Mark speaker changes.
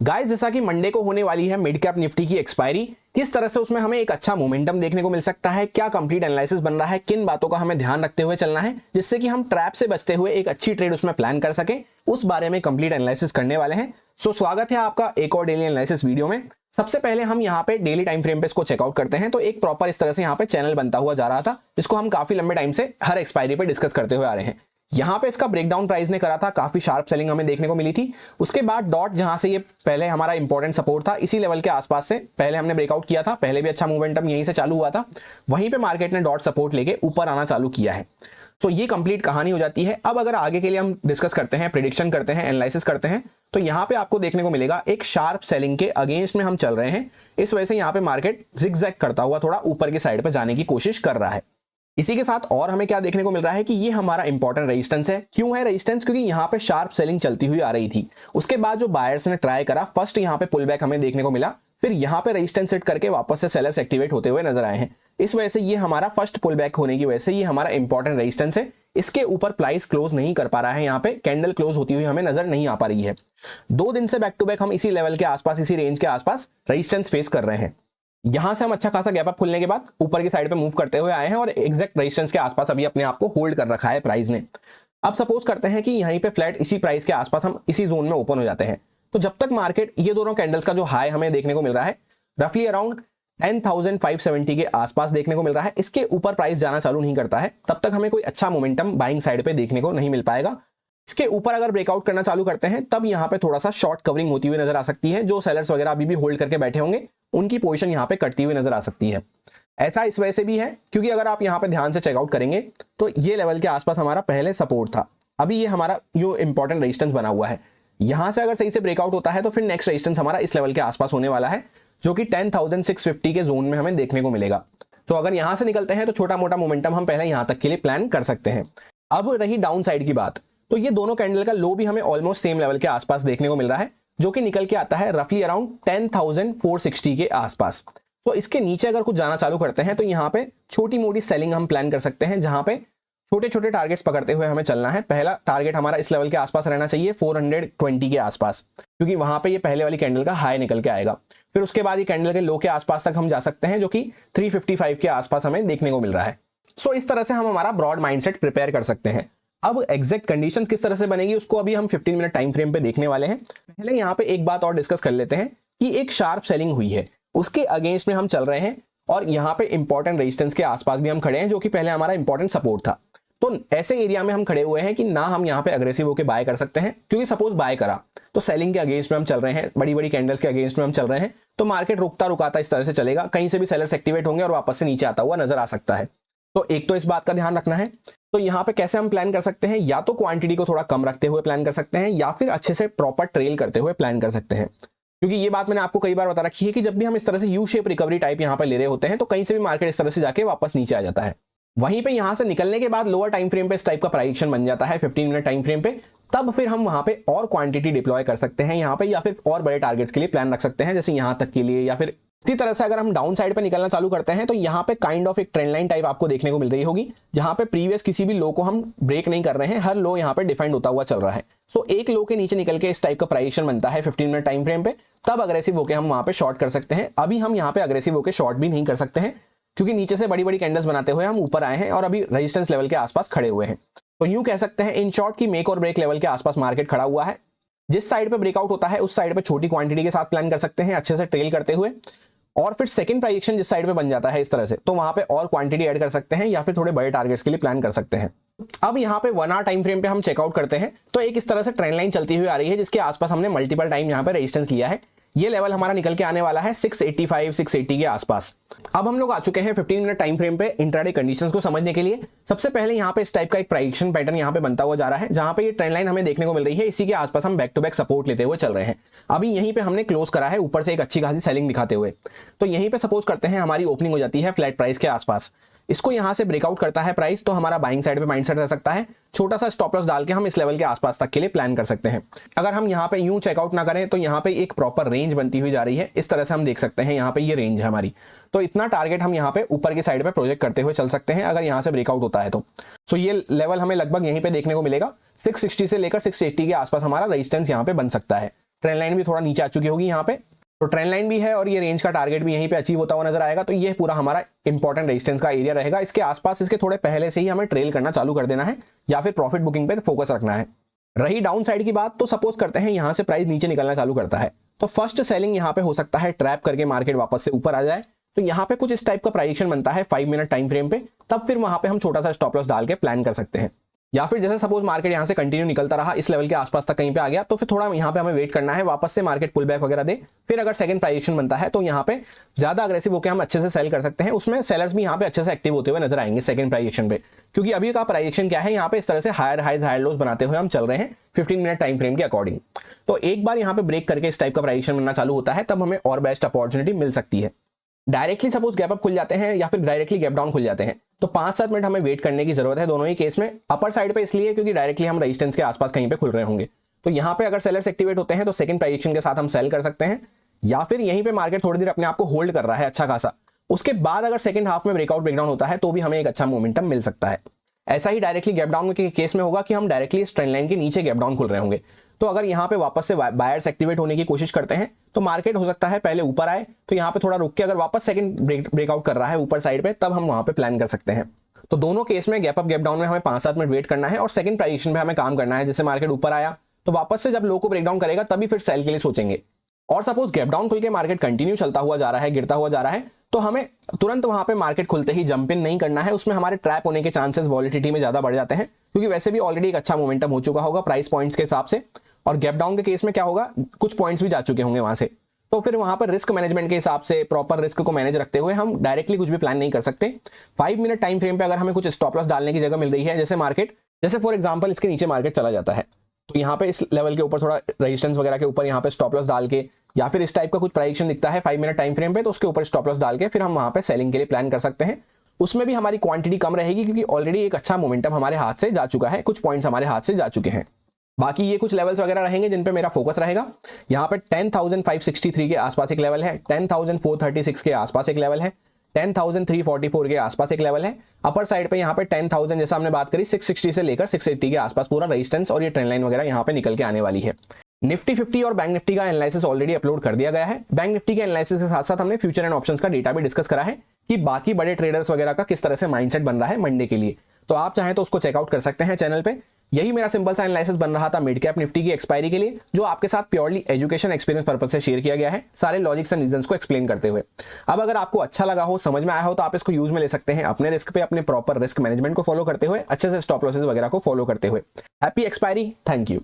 Speaker 1: Guys, जैसा कि Monday को होने वाली है मिड कैप निफ्टी की एक्सपायरी, किस तरह से उसमें हमें एक अच्छा मोमेंटम देखने को मिल सकता है, क्या कंप्लीट एनालिसिस बन रहा है, किन बातों का हमें ध्यान रखते हुए चलना है जिससे कि हम ट्रैप से बचते हुए एक अच्छी ट्रेड उसमें प्लान कर सके, उस बारे में कंप्लीट एनालिसिस करने वाले हैं। सो स्वागत है आपका एक और डेली एनालिसिस वीडियो में। सबसे पहले हम यहाँ पे डेली टाइम फ्रेम पे इसको चेकआउट करते हैं। तो एक प्रॉपर इस तरह से यहाँ पे चैनल बनता हुआ जा रहा था, जिसको हम काफी लंबे टाइम से हर एक्सपायरी पे डिस्कस करते हुए आ रहे हैं। यहाँ पे इसका ब्रेकडाउन प्राइस ने करा था, काफी शार्प सेलिंग हमें देखने को मिली थी। उसके बाद डॉट, जहां से ये पहले हमारा इंपॉर्टेंट सपोर्ट था, इसी लेवल के आसपास से पहले हमने ब्रेकआउट किया था, पहले भी अच्छा मोमेंटम यहीं से चालू हुआ था। वहीं पे मार्केट ने डॉट सपोर्ट लेके ऊपर आना चालू किया है। तो ये कंप्लीट कहानी हो जाती है। अब अगर आगे के लिए हम डिस्कस करते हैं, प्रिडिक्शन करते हैं, एनालिसिस करते हैं, तो यहाँ पे आपको देखने को मिलेगा एक शार्प सेलिंग के अगेंस्ट में हम चल रहे हैं। इस वजह से यहाँ पे मार्केट जिगजैग करता हुआ थोड़ा ऊपर की साइड पे जाने की कोशिश कर रहा है। इसी के साथ और हमें क्या देखने को मिल रहा है कि ये हमारा इंपॉर्टेंट रेजिस्टेंस है। क्यों है रेजिस्टेंस? क्योंकि यहाँ पे शार्प सेलिंग चलती हुई आ रही थी। उसके बाद जो बायर्स ने ट्राई करा, फर्स्ट यहाँ पे पुल बैक हमें देखने को मिला, फिर यहाँ पे रेजिस्टेंस सेट करके वापस से सेलर्स एक्टिवेट होते हुए नजर आए हैं। इस वजह से ये हमारा फर्स्ट पुल बैक होने की वजह से ये हमारा इंपॉर्टेंट रेजिस्टेंस है। इसके ऊपर प्राइस क्लोज नहीं कर पा रहा है, यहाँ पे कैंडल क्लोज होती हुई हमें नजर नहीं आ पा रही है। 2 दिन से बैक टू बैक हम इसी लेवल के आसपास, इसी रेंज के आसपास रेजिस्टेंस फेस कर रहे हैं। यहां से हम अच्छा खासा गैप अप खुलने के बाद ऊपर की साइड पे मूव करते हुए आए हैं और एग्जैक्ट रेजिस्टेंस के आसपास अभी अपने आप को होल्ड कर रखा है प्राइस ने। अब सपोज करते हैं कि यहीं पे फ्लैट इसी प्राइस के आसपास हम इसी जोन में ओपन हो जाते हैं, तो जब तक मार्केट ये दोनों कैंडल्स का जो हाई हमें देखने को मिल रहा है रफली अराउंड 10,570 के आसपास देखने को मिल रहा है, इसके ऊपर प्राइस जाना चालू नहीं करता है, तब तक हमें कोई अच्छा मोमेंटम बाइंग साइड पे देखने को नहीं मिल पाएगा। इसके ऊपर अगर ब्रेकआउट करना चालू करते हैं, तब यहाँ पे थोड़ा सा शॉर्ट कवरिंग होती हुई नजर आ सकती है। जो सेलर्स वगैरह अभी भी होल्ड करके बैठे होंगे, उनकी पोजीशन यहाँ पे कटती हुई नजर आ सकती है। ऐसा इस वजह से भी है क्योंकि अगर आप यहाँ पे ध्यान से चेकआउट करेंगे तो ये लेवल के आसपास हमारा पहले सपोर्ट था, अभी ये हमारा यो इंपॉर्टेंट रेजिस्टेंस बना हुआ है। यहां से अगर सही से ब्रेकआउट होता है तो फिर नेक्स्ट रेजिस्टेंस हमारा इस लेवल के आसपास होने वाला है, जो कि 10,650 के जोन में हमें देखने को मिलेगा। तो अगर यहां से निकलते हैं तो छोटा मोटा मोमेंटम हम पहले यहां तक के लिए प्लान कर सकते हैं। अब रही डाउन साइड की बात, तो ये दोनों कैंडल का लो भी हमें ऑलमोस्ट सेम लेवल के आसपास देखने को मिल रहा है, जो कि निकल के आता है रफली अराउंड 10,460 के आसपास। तो इसके नीचे अगर कुछ जाना चालू करते हैं तो यहाँ पे छोटी मोटी सेलिंग हम प्लान कर सकते हैं, जहां पे छोटे छोटे टारगेट्स पकड़ते हुए हमें चलना है। पहला टारगेट हमारा इस लेवल के आसपास रहना चाहिए 420 के आसपास, क्योंकि वहां पे ये पहले वाली कैंडल का हाई निकल के आएगा। फिर उसके बाद ये कैंडल के लो के आसपास तक हम जा सकते हैं, जो कि 355 के आसपास हमें देखने को मिल रहा है। सो इस तरह से हम हमारा ब्रॉड माइंडसेट प्रिपेयर कर सकते हैं। अब एग्जैक्ट कंडीशंस किस तरह से बनेगी उसको अभी हम 15 मिनट टाइम फ्रेम पे देखने वाले हैं। पहले यहाँ पे एक बात और डिस्कस कर लेते हैं कि एक शार्प सेलिंग हुई है, उसके अगेंस्ट में हम चल रहे हैं और यहाँ पे इंपॉर्टेंट रेजिस्टेंस के आसपास भी हम खड़े हैं, जो कि पहले हमारा इंपॉर्टेंट सपोर्ट था। तो ऐसे एरिया में हम खड़े हुए हैं कि ना हम यहाँ पे अग्रेसिव होकर बाय कर सकते हैं, क्योंकि सपोज बाय करा तो सेलिंग के अगेंस्ट में हम चल रहे हैं, बड़ी बड़ी कैंडल्स के अगेंस्ट में हम चल रहे हैं, तो मार्केट रुकता रुकाता इस तरह से चलेगा, कहीं से भी सेलर्स एक्टिवेट होंगे और वापस से नीचे आता हुआ नजर आ सकता है। तो एक तो इस बात का ध्यान रखना है। तो यहाँ पे कैसे हम प्लान कर सकते हैं, या तो क्वांटिटी को थोड़ा कम रखते हुए प्लान कर सकते हैं, या फिर अच्छे से प्रॉपर ट्रेल करते हुए प्लान कर सकते हैं। क्योंकि ये बात मैंने आपको कई बार बता रखी है कि जब भी हम इस तरह से यू शेप रिकवरी टाइप यहाँ पे ले रहे होते हैं, तो कहीं से भी मार्केट इस तरह से जाके वापस नीचे आ जाता है। वहीं पे यहां से निकलने के बाद लोअर टाइम फ्रेम पे इस टाइप का प्राइस बन जाता है 15 मिनट टाइम फ्रेम पे, तब फिर हम वहां पे और क्वांटिटी डिप्लॉय कर सकते हैं यहाँ पे, या फिर और बड़े टारगेट्स के लिए प्लान रख सकते हैं, जैसे यहां तक के लिए। या फिर इसी तरह से अगर हम डाउन साइड पे निकलना चालू करते हैं तो यहाँ पे काइंड ऑफ एक ट्रेंड लाइन टाइप आपको देखने को मिल रही होगी, जहां पे प्रीवियस किसी भी लो को हम ब्रेक नहीं कर रहे हैं, हर लो यहाँ पे डिफाइंड होता हुआ चल रहा है। सो एक लो के नीचे निकल के इस टाइप का प्राइस बनता है 15 मिनट टाइम फ्रेम पे, तब अग्रेसिव होकर हम वहां पे शॉर्ट कर सकते हैं। अभी हम यहाँ पे अग्रेसिव होकर शॉर्ट भी नहीं कर सकते हैं, क्योंकि नीचे से बड़ी बड़ी कैंडल्स बनाते हुए हम ऊपर आए हैं और अभी रेजिस्टेंस लेवल के आसपास खड़े हुए हैं। तो यूं कह सकते हैं इन शॉर्ट की मेक और ब्रेक लेवल के आसपास मार्केट खड़ा हुआ है। जिस साइड पे ब्रेकआउट होता है उस साइड पे छोटी क्वांटिटी के साथ प्लान कर सकते हैं, अच्छे से ट्रेल करते हुए, और फिर सेकंड प्राइजेक्शन जिस साइड पे बन जाता है इस तरह से, तो वहां पे और क्वांटिटी ऐड कर सकते हैं, या फिर थोड़े बड़े टारगेट्स के लिए प्लान कर सकते हैं। अब यहाँ पे 1 आवर टाइम फ्रेम पे हम चेकआउट करते हैं, तो एक इस तरह से ट्रेंड लाइन चलती हुई आ रही है, जिसके आसपास हमने मल्टीपल टाइम यहाँ पे रेजिस्टेंस लिया है। ये लेवल हमारा निकल के आने वाला है 685 680 के आसपास। अब हम लोग आ चुके हैं 15 मिनट टाइम फ्रेम पे इंट्राडे कंडीशंस को समझने के लिए। सबसे पहले यहाँ पे इस टाइप का एक प्राइजेक्शन पैटर्न यहाँ पे बनता हुआ जा रहा है, जहां पे ये ट्रेंड लाइन हमें देखने को मिल रही है, इसी के आसपास हम बैक टू बैक सपोर्ट लेते हुए चल रहे हैं। अभी यहीं पे हमने क्लोज करा है ऊपर से एक अच्छी खासी सेलिंग दिखाते हुए। तो यहीं पे सपोज करते हैं हमारी ओपनिंग हो जाती है फ्लैट प्राइस के आसपास, इसको यहां से ब्रेकआउट करता है प्राइस, तो हमारा बाइंग साइड पे माइंडसेट रह सकता है। छोटा सा स्टॉप लॉस डाल के हम इस लेवल के आसपास तक के लिए प्लान कर सकते हैं। अगर हम यहाँ पे यूं चेकआउट ना करें तो यहाँ पे एक प्रॉपर रेंज बनती हुई जा रही है, इस तरह से हम देख सकते हैं यहाँ पे ये रेंज है हमारी। तो इतना टारगेट हम यहाँ पे ऊपर की साइड पे प्रोजेक्ट करते हुए चल सकते हैं अगर यहाँ से ब्रेकआउट होता है तो। सो ये लेवल हमें लगभग यहीं पे देखने को मिलेगा, 660 से लेकर 680 के आसपास हमारा रेजिस्टेंस यहाँ पे बन सकता है। ट्रेंड लाइन भी थोड़ा नीचे आ चुकी होगी यहाँ पे, तो ट्रेंड लाइन भी है और ये रेंज का टारगेट भी यहीं पे अचीव होता हुआ नजर आएगा। तो ये पूरा हमारा इंपॉर्टेंट रेजिस्टेंस का एरिया रहेगा। इसके आसपास, इसके थोड़े पहले से ही हमें ट्रेल करना चालू कर देना है या फिर प्रॉफिट बुकिंग पे फोकस रखना है। रही डाउन साइड की बात, तो सपोज करते हैं यहाँ से प्राइस नीचे निकलना चालू करता है, तो फर्स्ट सेलिंग यहाँ पे हो सकता है ट्रैप करके मार्केट वापस से ऊपर आ जाए। तो यहाँ पे कुछ इस टाइप का प्राइजेक्शन बनता है 5 मिनट टाइम फ्रेम पे, तब फिर वहां पे हम छोटा सा स्टॉप लॉस डाल के प्लान कर सकते हैं। या फिर जैसे सपोज मार्केट यहाँ से कंटिन्यू निकलता रहा, इस लेवल के आसपास तक कहीं पे आ गया, तो फिर थोड़ा यहाँ पे हमें वेट करना है, वापस से मार्केट पुल बैक वगैरह दे, फिर अगर सेकंड प्राइजेक्शन बनता है तो यहाँ पे ज्यादा अग्रेसिव होकर हम अच्छे से सेल कर सकते हैं। उसमें सेलर्स भी यहाँ पे अच्छे से एक्टिव होते हुए नजर आएंगे सेकंड प्राइजेक्शन पे, क्योंकि अभी का प्राइजेक्शन क्या है, यहाँ पे इस तरह से हायर हाइज हायर लोज बनाते हुए हम चल रहे हैं 15 मिनट टाइम फ्रेम के अकॉर्डिंग। तो एक बार यहाँ पे ब्रेक करके इस टाइप का प्राइजेक्शन बनना चालू होता है, तब हमें और बेस्ट अपॉर्चुनिटी मिल सकती है। डायरेक्टली सपोज गैप अप खुल जाते हैं या फिर डायरेक्टली गैप डाउन खुल जाते हैं, तो 5-7 मिनट हमें वेट करने की जरूरत है दोनों ही केस में। अपर साइड पे इसलिए क्योंकि डायरेक्टली हम रेजिस्टेंस के आसपास कहीं पे खुल रहे होंगे, तो यहाँ पे अगर सेलर्स एक्टिवेट होते हैं तो सेकंड प्राइजेक्शन के साथ हम सेल कर सकते हैं, या फिर यहीं पे मार्केट थोड़ी देर अपने आप को होल्ड कर रहा है अच्छा खासा, उसके बाद अगर सेकंड हाफ में ब्रेकआउट ब्रेकडाउन होता है तो भी हमें एक अच्छा मोमेंटम मिल सकता है। ऐसा ही डायरेक्टली गैप डाउन के केस में होगा कि हम डायरेक्टली इस ट्रेंड लाइन के नीचे गैप डाउन खुल रहे होंगे, तो अगर यहाँ पे वापस से बायर्स एक्टिवेट होने की कोशिश करते हैं तो मार्केट हो सकता है पहले ऊपर आए, तो यहाँ पे थोड़ा रुक के अगर वापस सेकंड ब्रेकआउट कर रहा है ऊपर साइड पे, तब हम वहां पे प्लान कर सकते हैं। तो दोनों केस में गैप अप गैप डाउन में हमें 5-7 मिनट वेट करना है और सेकंड प्राइजेक्शन पे हमें काम करना है। जैसे मार्केट ऊपर आया तो वापस से जब लो को ब्रेकडाउन करेगा तभी फिर सेल के लिए सोचेंगे। और सपोज गैप डाउन खुल के मार्केट कंटिन्यू चलता हुआ जा रहा है, गिरता हुआ जा रहा है, तो हमें तुरंत वहां पे मार्केट खुलते ही जंप इन नहीं करना है। उसमें हमारे ट्रैप होने के चांसेस वॉलिटिलिटी में ज्यादा बढ़ जाते हैं, क्योंकि वैसे भी ऑलरेडी एक अच्छा मोमेंटम हो चुका होगा प्राइस पॉइंट्स के हिसाब से, और गैप डाउन के केस में क्या होगा, कुछ पॉइंट्स भी जा चुके होंगे वहां से, तो फिर वहां पर रिस्क मैनेजमेंट के हिसाब से प्रॉपर रिस्क को मैनेज रखते हुए हम डायरेक्टली कुछ भी प्लान नहीं कर सकते। 5 मिनट टाइम फ्रेम पे अगर हमें कुछ स्टॉप लॉस डालने की जगह मिल रही है, जैसे मार्केट, जैसे फॉर एग्जांपल इसके नीचे मार्केट चला जाता है, तो यहाँ पे इस लेवल के ऊपर थोड़ा रेजिस्टेंस वगैरह के ऊपर यहाँ पे स्टॉप लॉस डाल के, या फिर इस टाइप का कुछ प्राइजेक्शन दिखता है 5 मिनट टाइम फ्रेम पे, तो उसके ऊपर स्टॉप लॉस डाल के फिर हम वहां पे सेलिंग के लिए प्लान कर सकते हैं। उसमें भी हमारी क्वांटिटी कम रहेगी, क्योंकि ऑलरेडी एक अच्छा मोमेंटम हमारे हाथ से जा चुका है, कुछ पॉइंट्स हमारे हाथ से जा चुके हैं। बाकी ये कुछ लेवल्स वगैरह रहेंगे जिन पे मेरा फोकस रहेगा। यहाँ पे 10,563 के आसपास एक लेवल है, 10,436 के आसपास एक लेवल है, 10,344 के आसपास एक लेवल है। अपर साइड पे यहाँ पे 10,000 जैसा हमने बात करी 660 से लेकर 680 के आसपास पूरा रेजिस्टेंस और ये ट्रेंड लाइन वगैरह यहाँ पे निकल के आने वाली है। निफ्टी 50 और बैंक निफ्टी का एनालिसिस ऑलरेडी अपलोड कर दिया गया है। बैंक निफ्टी के एनालिसिस के साथ साथ हमने फ्यूचर एंड ऑप्शंस का डेटा भी डिस्कस करा है कि बाकी बड़े ट्रेडर्स वगैरह का किस तरह से माइंडसेट बन रहा है मंडे के लिए, तो आप चाहें तो उसको चेकआउट कर सकते हैं चैनल पे। यही मेरा सिंपल सा एनालिसिस बन रहा था मिड कैप निफ्टी की एक्सपायरी के लिए, जो आपके साथ प्योरली एजुकेशन एक्सपीरियंस पर्पस से शेयर किया गया है, सारे लॉजिक्स एंड रीजंस को एक्सप्लेन करते हुए। अब अगर आपको अच्छा लगा हो, समझ में आया हो, तो आप इसको यूज में ले सकते हैं अपने रिस्क पे, अपने प्रॉपर रिस्क मैनेजमेंट को फॉलो करते हुए, अच्छे से स्टॉप लॉसेस वगैरह को फॉलो करते हुए। Happy expiry, thank you.